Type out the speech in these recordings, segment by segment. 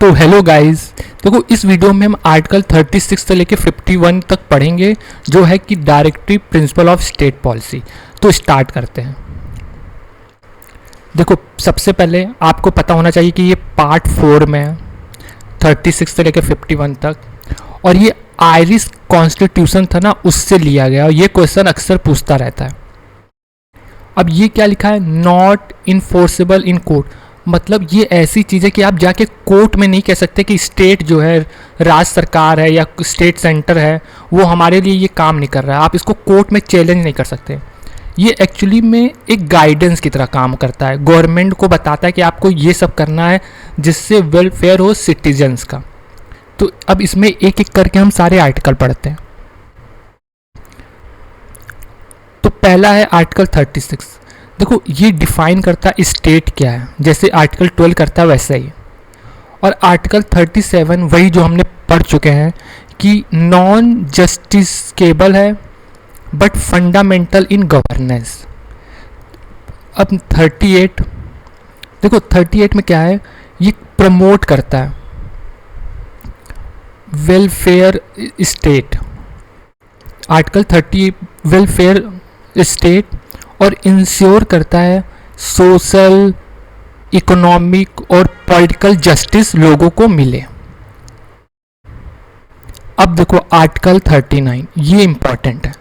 तो hello guys, देखो इस वीडियो में हम आर्टिकल 36 से लेके 51 तक पढ़ेंगे, जो है कि directive principle of state policy. तो स्टार्ट करते हैं। देखो सबसे पहले आपको पता होना चाहिए कि ये पार्ट 4 में है, 36 से लेके 51 तक, और ये आयरिश कॉन्स्टिट्यूशन था ना, उससे लिया गया। और ये क्वेश्चन अक्सर पूछता रहता है। अब ये क्या लिखा है, नॉट इन्फोर्सेबल इन कोर्ट, मतलब ये ऐसी चीज़ है कि आप जाके कोर्ट में नहीं कह सकते कि स्टेट जो है, राज्य सरकार है या स्टेट सेंटर है, वो हमारे लिए ये काम नहीं कर रहा है। आप इसको कोर्ट में चैलेंज नहीं कर सकते। ये एक्चुअली में एक गाइडेंस की तरह काम करता है, गवर्नमेंट को बताता है कि आपको ये सब करना है जिससे वेलफेयर हो सिटीजन्स का। तो अब इसमें एक एक करके हम सारे आर्टिकल पढ़ते हैं। तो पहला है आर्टिकल 36। देखो ये डिफाइन करता है स्टेट क्या है, जैसे आर्टिकल 12 करता है वैसा ही। और आर्टिकल 37 वही जो हमने पढ़ चुके हैं कि नॉन जस्टिसकेबल है बट फंडामेंटल इन गवर्नेंस। अब 38, देखो 38 में क्या है, ये प्रमोट करता है welfare state. Article 30 welfare state और इंश्योर करता है सोशल, इकोनॉमिक और पॉलिटिकल जस्टिस लोगों को मिले। अब देखो आर्टिकल 39, ये इंपॉर्टेंट है।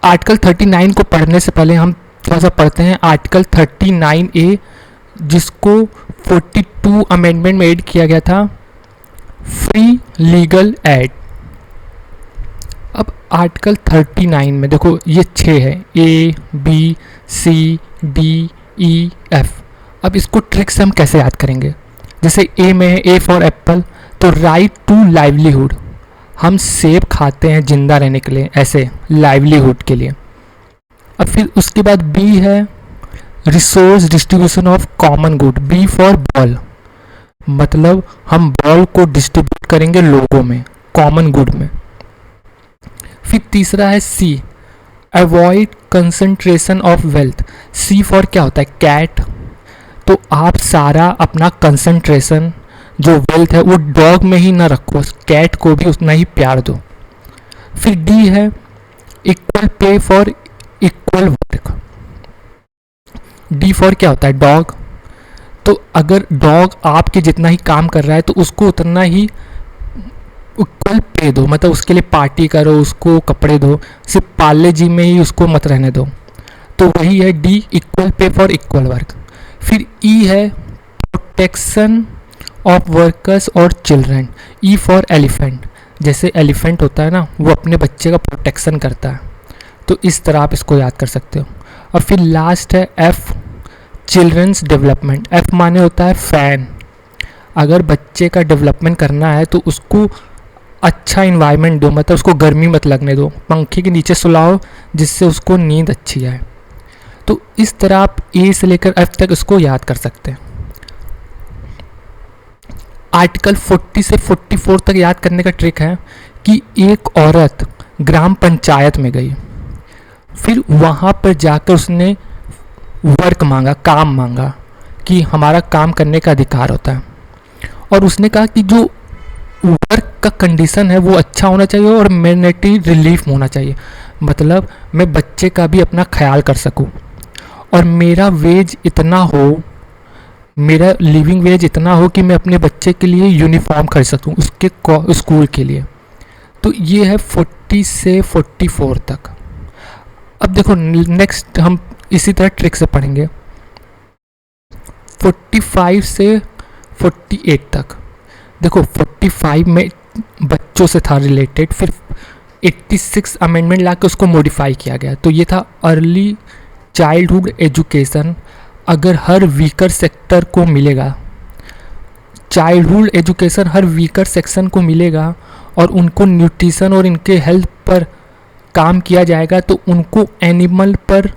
आर्टिकल 39 को पढ़ने से पहले हम थोड़ा सा पढ़ते हैं आर्टिकल 39A, जिसको 42 अमेंडमेंट में ऐड किया गया था, फ्री लीगल एड। अब आर्टिकल 39 में देखो ये 6 है, ABCDEF। अब इसको ट्रिक से हम कैसे याद करेंगे, जैसे ए में है ए फॉर एप्पल, तो राइट टू लाइवलीहुड, हम सेब खाते हैं जिंदा रहने के लिए, ऐसे लाइवलीहुड के लिए। अब फिर उसके बाद बी है resource distribution of common good, B for ball, मतलब हम बॉल को डिस्ट्रीब्यूट करेंगे लोगों में, कॉमन गुड में। फिर तीसरा है C, avoid concentration of wealth, C for क्या होता है, कैट, तो आप सारा अपना कंसंट्रेशन जो वेल्थ है वो डॉग में ही ना रखो, कैट को भी उतना ही प्यार दो। फिर डी है equal pay for equal work, D for क्या होता है, डॉग, तो अगर डॉग आपके जितना ही काम कर रहा है तो उसको उतना ही इक्वल पे दो, मतलब उसके लिए पार्टी करो, उसको कपड़े दो, सिर्फ पार्ले जी में ही उसको मत रहने दो। तो वही है D, equal pay for equal work. फिर ई है प्रोटेक्शन ऑफ वर्कर्स और चिल्ड्रन, ई फॉर एलिफेंट, जैसे एलिफेंट होता है ना, वो अपने बच्चे का प्रोटेक्शन करता है। तो इस तरह आप इसको याद कर सकते हो। और फिर लास्ट है एफ, चिल्ड्रंस डेवलपमेंट, एफ माने होता है फैन, अगर बच्चे का डेवलपमेंट करना है तो उसको अच्छा इन्वायरमेंट दो, मतलब उसको गर्मी मत लगने दो, पंखे के नीचे सुलाओ जिससे उसको नींद अच्छी आए। तो इस तरह आप ए से लेकर एफ तक इसको याद कर सकते हैं। आर्टिकल 40 से 44 तक याद करने का ट्रिक है कि एक औरत ग्राम पंचायत में गई, फिर वहाँ पर जाकर उसने वर्क मांगा, काम मांगा कि हमारा काम करने का अधिकार होता है, और उसने कहा कि जो वर्क का कंडीशन है वो अच्छा होना चाहिए और मैटरनिटी रिलीफ होना चाहिए, मतलब मैं बच्चे का भी अपना ख्याल कर सकूं, और मेरा वेज इतना हो, मेरा लिविंग वेज इतना हो कि मैं अपने बच्चे के लिए यूनिफॉर्म खरीद सकूं उसके स्कूल के लिए। तो ये है 40 से 44 तक। अब देखो नेक्स्ट हम इसी तरह ट्रिक से पढ़ेंगे 45 से 48 तक। देखो 45 में बच्चों से था रिलेटेड, फिर 86 अमेंडमेंट लाकर उसको मॉडिफाई किया गया। तो ये था अर्ली चाइल्डहुड एजुकेशन, अगर हर वीकर सेक्टर को मिलेगा, चाइल्डहुड एजुकेशन हर वीकर सेक्शन को मिलेगा और उनको न्यूट्रिशन और इनके हेल्थ पर काम किया जाएगा, तो उनको एनिमल पर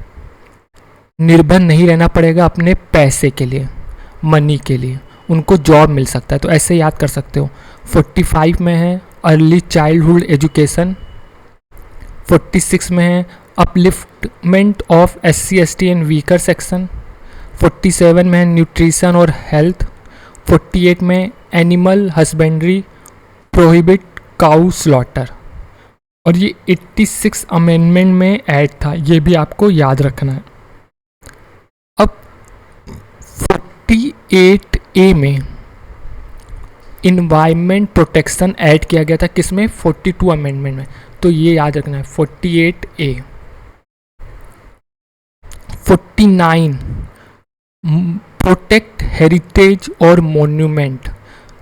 निर्भर नहीं रहना पड़ेगा अपने पैसे के लिए, मनी के लिए, उनको जॉब मिल सकता है। तो ऐसे याद कर सकते हो। 45 में है अर्ली चाइल्डहुड एजुकेशन, 46 में है upliftment of SC ST and weaker section, 47 में है न्यूट्रिशन और हेल्थ, 48 में animal husbandry prohibit cow slaughter, और ये 86 अमेंडमेंट में ऐड था, ये भी आपको याद रखना है। अब 48A में इन्वायरमेंट प्रोटेक्शन ऐड किया गया था, किसमें? 42 अमेंडमेंट में, तो ये याद रखना है 48A। 49 प्रोटेक्ट हेरिटेज और मोन्यूमेंट,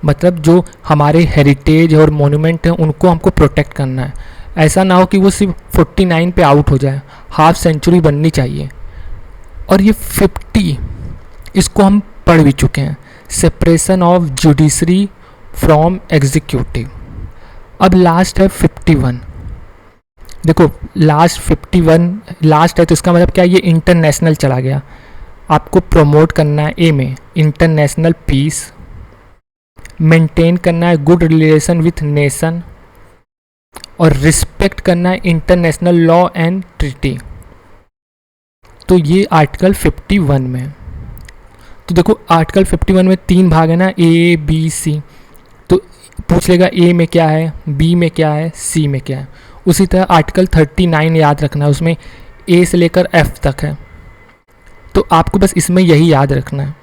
मतलब जो हमारे हेरिटेज और मोन्यूमेंट हैं उनको हमको प्रोटेक्ट करना है। ऐसा ना हो कि वो सिर्फ 49 पे आउट हो जाए, हाफ सेंचुरी बननी चाहिए। और ये 50 इसको हम पढ़ भी चुके हैं, separation of judiciary from executive. अब लास्ट है 51। देखो लास्ट 51 लास्ट है तो इसका मतलब क्या, ये इंटरनेशनल चला गया। आपको प्रमोट करना है ए में इंटरनेशनल पीस, मेंटेन करना है गुड रिलेशन विथ नेशन, और रिस्पेक्ट करना है इंटरनेशनल लॉ एंड ट्रीटी। तो ये आर्टिकल 51 में है। तो देखो आर्टिकल 51 में 3 भाग है ना, ए बी सी, तो पूछ लेगा ए में क्या है, बी में क्या है, सी में क्या है। उसी तरह आर्टिकल 39 याद रखना है, उसमें ए से लेकर एफ तक है, तो आपको बस इसमें यही याद रखना है।